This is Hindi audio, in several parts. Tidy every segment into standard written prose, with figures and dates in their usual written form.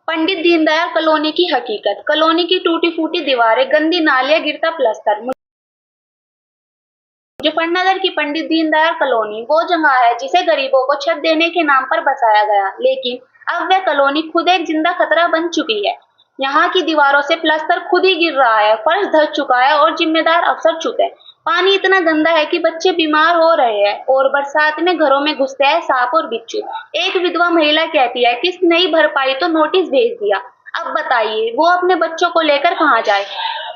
पंडित दीनदयाल कॉलोनी की हकीकत। कॉलोनी की टूटी फूटी दीवारें, गंदी नालियां, गिरता प्लास्टर। मुजफ्फरनगर की पंडित दीनदयाल कॉलोनी वो जगह है जिसे गरीबों को छत देने के नाम पर बसाया गया, लेकिन अब वह कॉलोनी खुद एक जिंदा खतरा बन चुकी है। यहाँ की दीवारों से प्लास्टर खुद ही गिर रहा है, फर्श धंस चुका है और जिम्मेदार अफसर चुप है। पानी इतना गंदा है कि बच्चे बीमार हो रहे हैं और बरसात में घरों में घुसते हैं सांप और बिच्छू। एक विधवा महिला कहती है किस्त नहीं भर पाई तो नोटिस भेज दिया। अब बताइए वो अपने बच्चों को लेकर कहाँ जाए।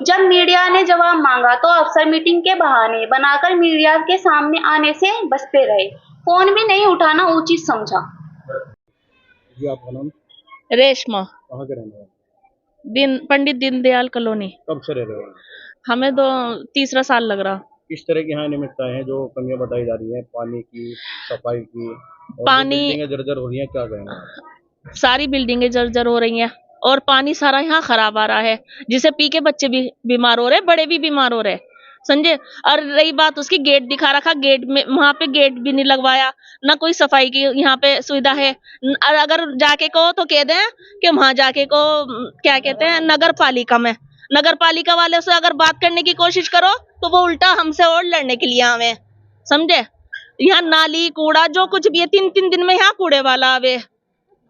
जब मीडिया ने जवाब मांगा तो अफसर मीटिंग के बहाने बनाकर मीडिया के सामने आने से बचते रहे। फोन भी नहीं उठाना उचित समझा। जी आपका नाम? रेशमा। कहाँ के रहने वाले? पंडित दीनदयाल कॉलोनी। कब से रह रहे हो? हमें तो तीसरा साल लग रहा। किस तरह की यहाँ अनियमितताएं हैं जो कमियां बताई जा रही हैं, पानी की, सफाई की, और पानी बिल्डिंगें जर्जर हो रही हैं, क्या कहेंगे? सारी बिल्डिंगें जर्जर हो रही हैं और पानी सारा यहाँ खराब आ रहा है, जिसे पी के बच्चे भी बीमार हो रहे, बड़े भी बीमार हो रहे, समझे। और रही बात उसकी, गेट दिखा रखा, गेट में वहां पे गेट भी नहीं लगवाया, ना कोई सफाई की यहाँ पे सुविधा है। और अगर जाके कहो तो कह दें कि वहां जाके को क्या कहते हैं नगर पालिका में, नगर पालिका वाले से अगर बात करने की कोशिश करो तो वो उल्टा हमसे और लड़ने के लिए आवे, समझे। यहाँ नाली कूड़ा जो कुछ भी है, 3-3 दिन में यहाँ कूड़े वाला आवे।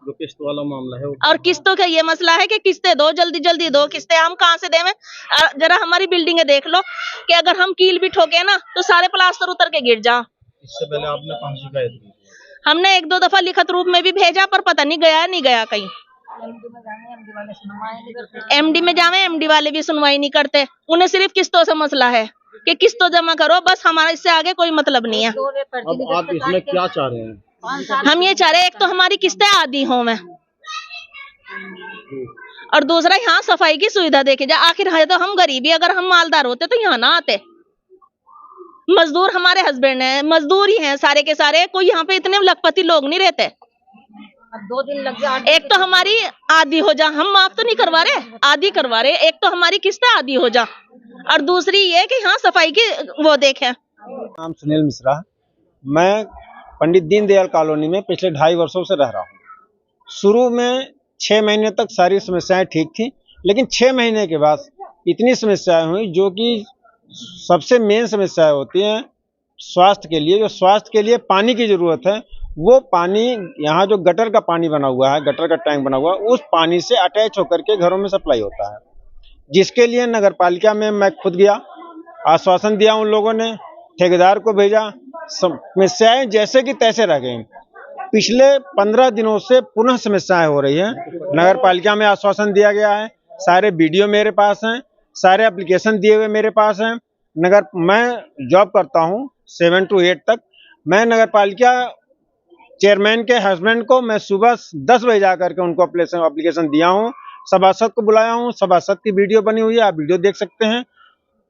जो किस्त वाला मामला है और किस्तों का ये मसला है कि किस्तें दो, जल्दी जल्दी दो किस्तें, हम कहाँ से देवें। जरा हमारी बिल्डिंगें देख लो कि अगर हम कील भी ठोके ना तो सारे प्लास्टर उतर के गिर जा। इससे पहले आपने कहाँ शिकायत की? हमने 1-2 दफा लिखित रूप में भी भेजा, पर पता नहीं गया नहीं गया कहीं। एमडी में जावे, एमडी वाले भी सुनवाई नहीं करते। उन्हें सिर्फ किस्तों से मसला है कि किस्तों जमा करो, बस, हमारा इससे आगे कोई मतलब नहीं है। अब आप इसमें क्या चाह रहे हैं? हम ये चाह रहे हैं, एक तो हमारी किस्तें आधी हो में, और दूसरा यहाँ सफाई की सुविधा देखे जाए। आखिर है तो हम गरीबी, अगर हम मालदार होते तो यहाँ ना आते। मजदूर हमारे हस्बैंड हैं, मजदूर ही हैं सारे के सारे, कोई यहाँ पे इतने लखपति लोग नहीं रहते। अब 2 दिन लग गए। एक तो हमारी आधी हो जा, हम माफ तो नहीं करवा रहे, आधी करवा रहे। एक तो हमारी किस्तें आधी हो जा, और दूसरी ये कि यहाँ सफाई की वो देखें। नाम सुनील मिश्रा। मैं पंडित दीनदयाल कॉलोनी में पिछले 2.5 वर्षों से रह रहा हूँ। शुरू में 6 महीने तक सारी समस्याएं ठीक थी, लेकिन 6 महीने के बाद इतनी समस्याएं हुई, जो कि सबसे मेन समस्याएं होती हैं स्वास्थ्य के लिए। जो स्वास्थ्य के लिए पानी की ज़रूरत है, वो पानी यहाँ जो गटर का पानी बना हुआ है, गटर का टैंक बना हुआ है, उस पानी से अटैच होकर के घरों में सप्लाई होता है, जिसके लिए नगर पालिका में मैं खुद गया, आश्वासन दिया उन लोगों ने, ठेकेदार को भेजा। समस्याएं जैसे कि तैसे रह गई। पिछले 15 दिनों से पुनः समस्याएं हो रही हैं। नगर पालिका में आश्वासन दिया गया है, सारे वीडियो मेरे पास हैं, सारे एप्लीकेशन दिए हुए मेरे पास हैं। मैं जॉब करता हूं 7 to 8 तक। मैं नगर पालिका चेयरमैन के हस्बैंड को मैं सुबह 10 बजे जाकर के उनको एप्लीकेशन दिया हूं, सभासद को बुलाया हूं, सभासद की वीडियो बनी हुई है, आप वीडियो देख सकते हैं।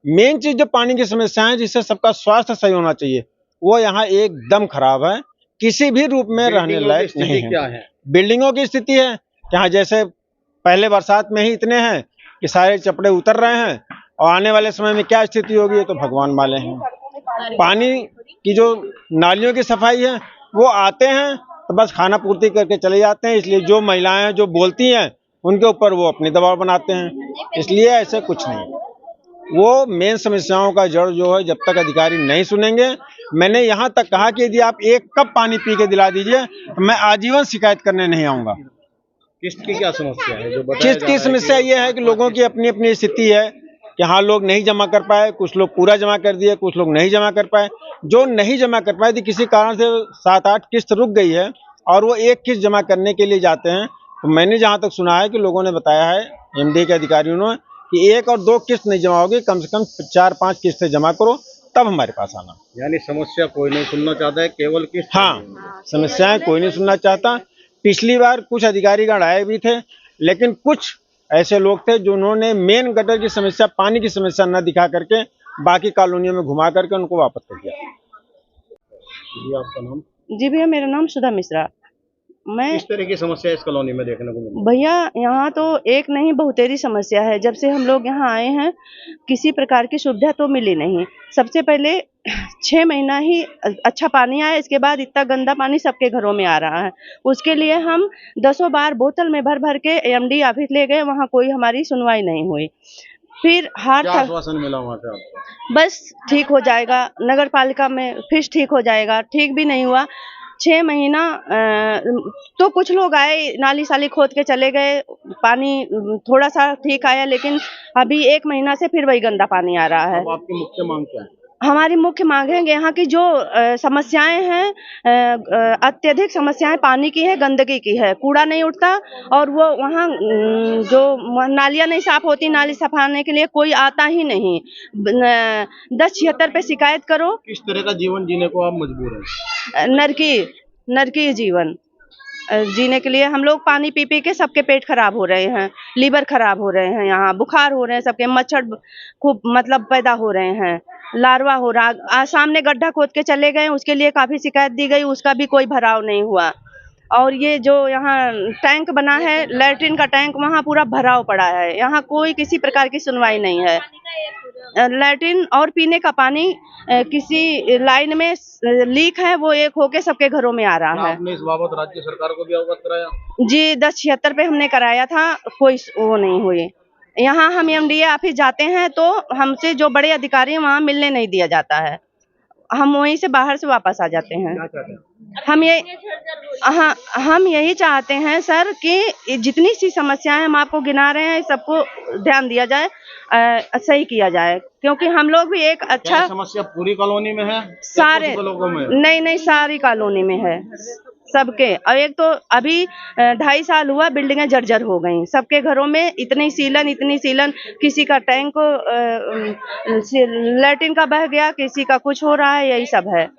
मेन चीज जो पानी की समस्या है, जिससे सबका स्वास्थ्य सही होना चाहिए, वो यहाँ एकदम खराब है, किसी भी रूप में रहने लायक नहीं है। क्या है? बिल्डिंगों की स्थिति है यहाँ जैसे पहले बरसात में ही इतने हैं कि सारे चपड़े उतर रहे हैं, और आने वाले समय में क्या स्थिति होगी ये तो भगवान माले हैं। पानी की जो नालियों की सफाई है, वो आते हैं तो बस खाना पूर्ति करके चले जाते हैं, इसलिए जो महिलाएं जो बोलती हैं उनके ऊपर वो अपनी दबाव बनाते हैं, इसलिए ऐसे कुछ नहीं। वो मेन समस्याओं का जड़ जो है, जब तक अधिकारी नहीं सुनेंगे, मैंने यहाँ तक कहा कि यदि आप 1 कप पानी पी के दिला दीजिए तो मैं आजीवन शिकायत करने नहीं आऊंगा। किस्त की क्या समस्या है? जो किस्त की समस्या ये है कि लोगों की अपनी अपनी स्थिति है कि हाँ, लोग नहीं जमा कर पाए, कुछ लोग पूरा जमा कर दिए, कुछ लोग नहीं जमा कर पाए। जो नहीं जमा कर पाए, यदि किसी कारण से 7-8 किस्त रुक गई है और वो 1 किस्त जमा करने के लिए जाते हैं, तो मैंने जहाँ तक सुना है कि लोगों ने बताया है, एमडी के अधिकारियों ने, कि 1 और 2 किस्त नहीं जमा होगी, कम से कम 4-5 किस्तें जमा करो तब हमारे पास आना। यानी समस्या कोई नहीं सुनना चाहता है, केवल किस्त। हाँ, समस्याएं कोई नहीं सुनना चाहता। पिछली बार कुछ अधिकारीगण आए भी थे, लेकिन कुछ ऐसे लोग थे जिन्होंने मेन गटर की समस्या, पानी की समस्या न दिखा करके बाकी कॉलोनियों में घुमा करके उनको वापस कर दिया। जी आपका नाम? जी भैया, मेरा नाम सुधा मिश्रा। मैं किस तरह की समस्या इस कॉलोनी में देखने को मिली? भैया यहाँ तो एक नहीं बहुतेरी समस्या है। जब से हम लोग यहाँ आए हैं किसी प्रकार की सुविधा तो मिली नहीं। सबसे पहले 6 महीना ही अच्छा पानी आया, इसके बाद इतना गंदा पानी सबके घरों में आ रहा है। उसके लिए हम 10 बार बोतल में भर भर के एमडी ऑफिस ले गए, वहाँ कोई हमारी सुनवाई नहीं हुई। फिर क्या आश्वासन मिला वहाँ से आपको? बस ठीक हो जाएगा, नगर पालिका में फिर ठीक हो जाएगा, ठीक भी नहीं हुआ। 6 महीना तो कुछ लोग आए, नाली साली खोद के चले गए, पानी थोड़ा सा ठीक आया, लेकिन अभी 1 महीना से फिर वही गंदा पानी आ रहा है। अब आपकी मुख्य मांग क्या है? हमारी मुख्य मांग है कि यहाँ की जो समस्याएं हैं, अत्यधिक समस्याएं पानी की है, गंदगी की है, कूड़ा नहीं उठता और वो वहाँ जो नालियाँ नहीं साफ होती, नाली सफाने के लिए कोई आता ही नहीं। 1076 पे शिकायत करो। किस तरह का जीवन जीने को आप मजबूर हैं? नरकी जीवन जीने के लिए हम लोग पानी पी पी के सबके पेट खराब हो रहे हैं, लीवर खराब हो रहे हैं, यहाँ बुखार हो रहे हैं, सबके मच्छर खूब मतलब पैदा हो रहे हैं, लार्वा हो रहा। सामने गड्ढा खोद के चले गए, उसके लिए काफी शिकायत दी गई, उसका भी कोई भराव नहीं हुआ। और ये जो यहाँ टैंक बना है, लैट्रिन का टैंक, वहाँ पूरा भराव पड़ा है, यहाँ कोई किसी प्रकार की सुनवाई नहीं है। लैट्रिन और पीने का पानी किसी लाइन में लीक है, वो एक होके सबके घरों में आ रहा है। आपने इस बाबत राज्य सरकार को भी अवगत कराया? जी 1076 पे हमने कराया था, कोई वो नहीं हुई। यहाँ हम एमडीए ऑफिस जाते हैं तो हमसे जो बड़े अधिकारी हैं वहाँ मिलने नहीं दिया जाता है, हम वहीं से बाहर से वापस आ जाते हैं। क्या चाहते हैं? हम यही चाहते हैं सर कि जितनी सी समस्याएं हम आपको गिना रहे हैं सबको ध्यान दिया जाए, सही किया जाए, क्योंकि हम लोग भी एक अच्छा। समस्या पूरी कॉलोनी में है? सारे लोगों में? नहीं, सारी कॉलोनी में है सबके। और एक तो अभी 2.5 साल हुआ, बिल्डिंगें जर्जर हो गई, सबके घरों में इतनी सीलन, किसी का टैंक लैट्रिन का बह गया, किसी का कुछ हो रहा है, यही सब है।